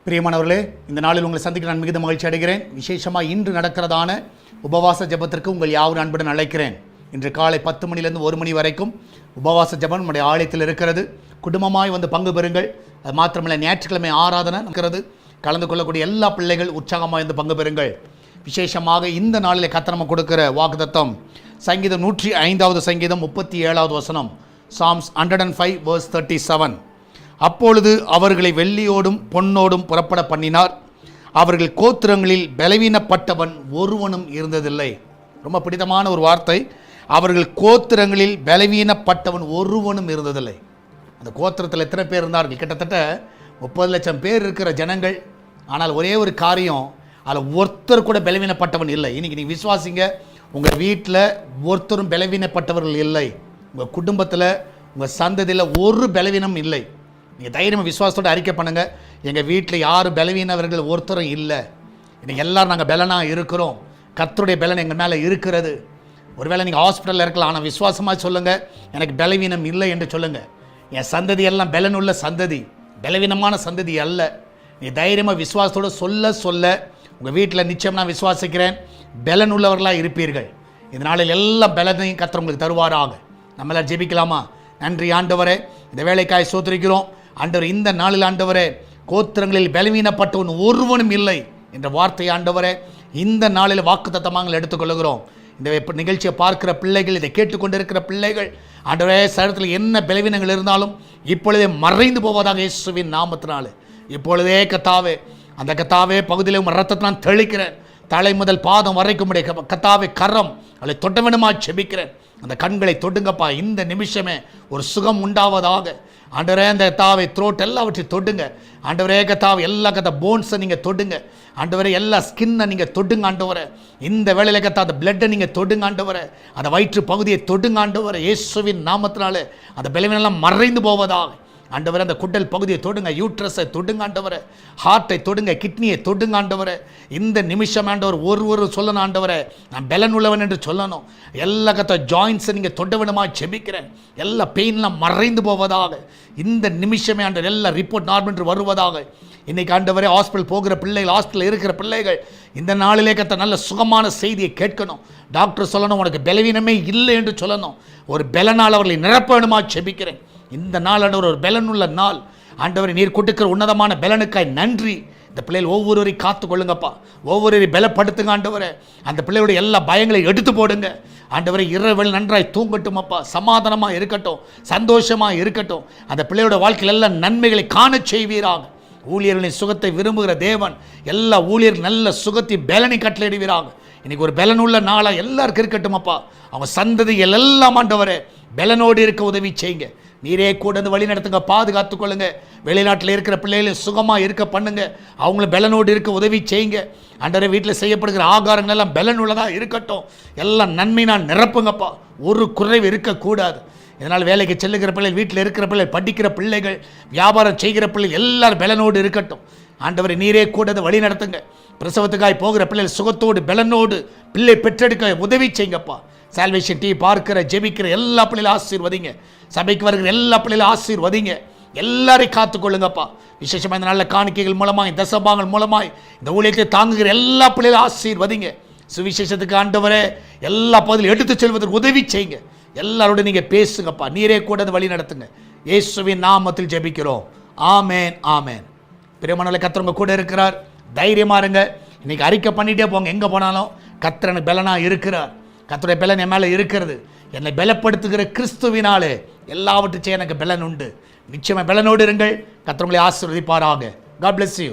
பிரியமானவர்களே, இந்த நாளில் உங்களை சந்திக்க நான் மிகுந்த மகிழ்ச்சி அடைகிறேன். விசேஷமாக இன்று நடக்கிறதான உபவாச ஜெபத்திற்கு உங்கள் யாவரும் அன்புடன் அழைக்கிறேன். இன்று காலை 10 மணிலேருந்து 1 மணி வரைக்கும் உபவாச ஜெபம் நம்முடைய ஆலயத்தில் இருக்கிறது. குடும்பமாய் வந்து பங்கு பெறுங்கள். அது மாத்திரமல்ல, ஞாயிற்றுக்கிழமை ஆராதனை இருக்கிறது. கலந்து கொள்ளக்கூடிய எல்லா பிள்ளைகள் உற்சாகமாக வந்து பங்கு பெறுங்கள். விசேஷமாக இந்த நாளில் கர்த்தர் நமக்கு கொடுக்கிற வாக்குத்தத்தம் சங்கீதம் 105வது சங்கீதம் 37வது வசனம், Psalms 105 verse 37. அப்பொழுது அவர்களை வெள்ளியோடும் பொன்னோடும் புறப்பட பண்ணினார், அவர்கள் கோத்திரங்களில் பலவீனப்பட்டவன் ஒருவனும் இருந்ததில்லை. ரொம்ப பிடித்தமான ஒரு வார்த்தை. அவர்கள் கோத்திரங்களில் பலவீனப்பட்டவன் ஒருவனும் இருந்ததில்லை. அந்த கோத்திரத்தில் எத்தனை பேர் இருந்தார்கள்? கிட்டத்தட்ட 30 லட்சம் பேர் இருக்கிற ஜனங்கள். ஆனால் ஒரே ஒரு காரியம், அதில் ஒருத்தர் கூட பலவீனப்பட்டவன் இல்லை. இன்றைக்கி நீங்கள் விசுவாசிங்க, உங்கள் வீட்டில் ஒருத்தரும் பலவீனப்பட்டவர்கள் இல்லை. உங்கள் குடும்பத்தில், உங்கள் சந்ததியில் ஒரு பலவீனம் இல்லை. நீங்கள் தைரியமாக விசுவாசத்தோடு அறிக்கை பண்ணுங்கள், எங்கள் வீட்டில் யாரும் பலவீனவர்கள் ஒருத்தரும் இல்லை. இன்றைக்கி எல்லோரும் நாங்கள் பலனாக இருக்கிறோம். கர்த்தருடைய பலன் எங்கள் மேலே இருக்கிறது. ஒருவேளை நீங்கள் ஹாஸ்பிட்டலில் இருக்கலாம், ஆனால் விசுவாசமாக சொல்லுங்கள், எனக்கு பலவீனம் இல்லை என்று சொல்லுங்கள். என் சந்ததி எல்லாம் பலனுள்ள சந்ததி, பலவீனமான சந்ததி அல்ல. நீ தைரியமாக விசுவாசத்தோடு சொல்ல உங்கள் வீட்டில் நிச்சயம் நான் விசுவாசிக்கிறேன், பலன் உள்ளவர்களாக இருப்பீர்கள். இந்த நாளில் எல்லா பலனையும் கர்த்தர் உங்களுக்கு தருவாராக. நம்மளால் ஜெபிக்கலாமா? நன்றி ஆண்டவரே, இந்த வேலைக்காய் சோத்திரிக்கிறோம். ஆண்டவர், இந்த நாளில் ஆண்டவரே, கோத்திரங்களில் பலவீனப்பட்டவன் ஒருவனும் இல்லை என்ற வார்த்தை ஆண்டவரே இந்த நாளில் வாக்குத்தத்தமாக எடுத்துக்கொள்கிறோம். இந்த நிகழ்ச்சியை பார்க்கிற பிள்ளைகள், இதை கேட்டுக்கொண்டிருக்கிற பிள்ளைகள் ஆண்டவரே, சரீரத்தில் என்ன பலவீனங்கள் இருந்தாலும் இப்பொழுதே மறைந்து போவதாக இயேசுவின் நாமத்தினாலே இப்பொழுதே கர்த்தாவே, அந்த கர்த்தாவே பகுதியில் ரத்தத்தினால் தெளிக்கிறேன். தலை முதல் பாதம் வரைக்கும் கர்த்தாவே கரம் அதை தொட்ட வேணுமா செபிக்கிறேன். அந்த கண்களை தொடுங்கப்பா. இந்த நிமிஷமே ஒரு சுகம் உண்டாவதாக. ஆண்டவரே, அந்த கர்த்தாவே த்ரோட் எல்லாவற்றையும் தொடுங்க. ஆண்டவரே கர்த்தாவே, எல்லா போன்ஸை நீங்கள் தொடுங்க. ஆண்டவரே, எல்லா ஸ்கின்னை நீங்கள் தொடுங்க. ஆண்டவரே, இந்த வேளையில் கர்த்தா அந்த பிளட்டை நீங்கள் தொடுங்க. ஆண்டவரே, அந்த வயிற்று பகுதியை தொடுங்க. ஆண்டவரே, இயேசுவின் நாமத்தினாலே அந்த பலவீனெல்லாம் மறைந்து போவதாக. ஆண்டவரே, அந்த குடல் பகுதியை தொடுங்க, யூட்ரஸை தொடுங்க. ஆண்டவரே, ஹார்ட்டை தொடுங்க, கிட்னியை தொடுங்க. ஆண்டவரே, இந்த நிமிஷம் ஆண்டவர் ஒரு சொல்லணும், ஆண்டவரே நான் பலன் உள்ளவன் என்று சொல்லணும். எல்லா ஜாயின்ஸை நீங்கள் தொட்ட வேணுமா செபிக்கிறேன். எல்லா பெயின்லாம் மறைந்து போவதாக. இந்த நிமிஷமே ஆண்டவர் எல்லா ரிப்போர்ட் நார்மல் என்று வருவதாக. இன்றைக்கி ஆண்டவரே, ஹாஸ்பிட்டல் போகிற பிள்ளைகள், ஹாஸ்பிட்டலில் இருக்கிற பிள்ளைகள் இந்த நாளிலே நல்ல சுகமான செய்தியை கேட்கணும். டாக்டர் சொல்லணும், உனக்கு பலவீனமே இல்லை என்று சொல்லணும். ஒரு பலனால் அவர்களை நிரப்ப வேணுமா செபிக்கிறேன். இந்த நாள் ஆண்டவர் ஒரு பலனுள்ள நாள். ஆண்டவரை, நீர் கொடுக்கிற உன்னதமான பலனுக்காய் நன்றி. இந்த பிள்ளைகள் ஒவ்வொருவரையும் காத்து கொள்ளுங்கப்பா, ஒவ்வொருவரையும் பலப்படுத்துங்க. ஆண்டவரை, அந்த பிள்ளைகளுடைய எல்லா பயங்களையும் எடுத்து போடுங்க. ஆண்டவரை, இரவில் நன்றாய் தூங்கட்டும் அப்பா, சமாதானமாக இருக்கட்டும், சந்தோஷமாக இருக்கட்டும். அந்த பிள்ளையோட வாழ்க்கையில் எல்லாம் நன்மைகளை காண செய்வீராக. ஊழியர்களின் சுகத்தை விரும்புகிற தேவன் எல்லா ஊழியர்கள் நல்ல சுகத்தை பலனை கட்டளையிடுவீராக. இன்றைக்கி ஒரு பலனுள்ள நாளாக எல்லாருக்கும் இருக்கட்டும் அப்பா. அவங்க சந்ததிகள் எல்லாம் ஆண்டவரே பலனோடு இருக்க உதவி செய்யுங்க. நீரே கூட வந்து வழி நடத்துங்க, பாதுகாத்துக்கொள்ளுங்க. வெளிநாட்டில் இருக்கிற பிள்ளைகளை சுகமாக இருக்க பண்ணுங்க, அவங்களும் பலனோடு இருக்க உதவி செய்யுங்க. ஆண்டவரே, வீட்டில் செய்யப்படுகிற ஆகாரங்கள் எல்லாம் பலன் உள்ளதாக இருக்கட்டும். எல்லாம் நன்மை நான் நிரப்புங்கப்பா, ஒரு குறைவு இருக்கக்கூடாது. இதனால் வேலைக்கு செல்லுகிற பிள்ளைகள், வீட்டில் இருக்கிற பிள்ளைகள், படிக்கிற பிள்ளைகள், வியாபாரம் செய்கிற பிள்ளைகள் எல்லாரும் பலனோடு இருக்கட்டும். ஆண்டவரை, நீரே கூட வழி நடத்துங்க. பிரசவத்துக்காய் போகிற பிள்ளைகள் சுகத்தோடு பலனோடு பிள்ளை பெற்றெடுக்க உதவி செய்யுங்கப்பா. சால்வேஷன் டிவி பார்க்கிற ஜெபிக்கிற எல்லா பிள்ளைகளும் ஆசீர்வதிங்க. சபைக்கு வருகிற எல்லா பிள்ளைகளும் ஆசீர்வதிங்க. எல்லாரையும் காத்துக்கொள்ளுங்கப்பா. விசேஷமாக இந்த நல்ல காணிக்கைகள் மூலமாய், தசபாங்கள் மூலமாய் இந்த ஊழியத்தை தாங்குகிற எல்லா பிள்ளைகளும் ஆசீர்வதிங்க. சுவிசேஷத்துக்கு ஆண்டவரே எல்லா பகுதியிலும் எடுத்து செல்வதற்கு உதவி செய்யுங்க. எல்லாரோட நீங்கள் பேசுங்கப்பா. நீரே கூட வழி நடத்துங்க. இயேசுவின் நாமத்தில் ஜெபிக்கிறோம். ஆமேன், ஆமேன். பிரியமானவர்களே, கர்த்தர் உங்க கூட இருக்கிறார். தைரியமாக இருங்க. இன்றைக்கி அறிக்கை பண்ணிகிட்டே போங்க. எங்கே போனாலும் கர்த்தர் எனக்கு பலனாக இருக்கிறார். கர்த்தருடைய பலன் என் மேலே இருக்கிறது. என்னை பலப்படுத்துகிற கிறிஸ்துவினாலே எல்லாவற்றையும் எனக்கு பலன் உண்டு. நிச்சயமாக பலனோடு இருங்கள். கர்த்தர் உங்களை ஆசீர்வதிப்பாராக. God bless you.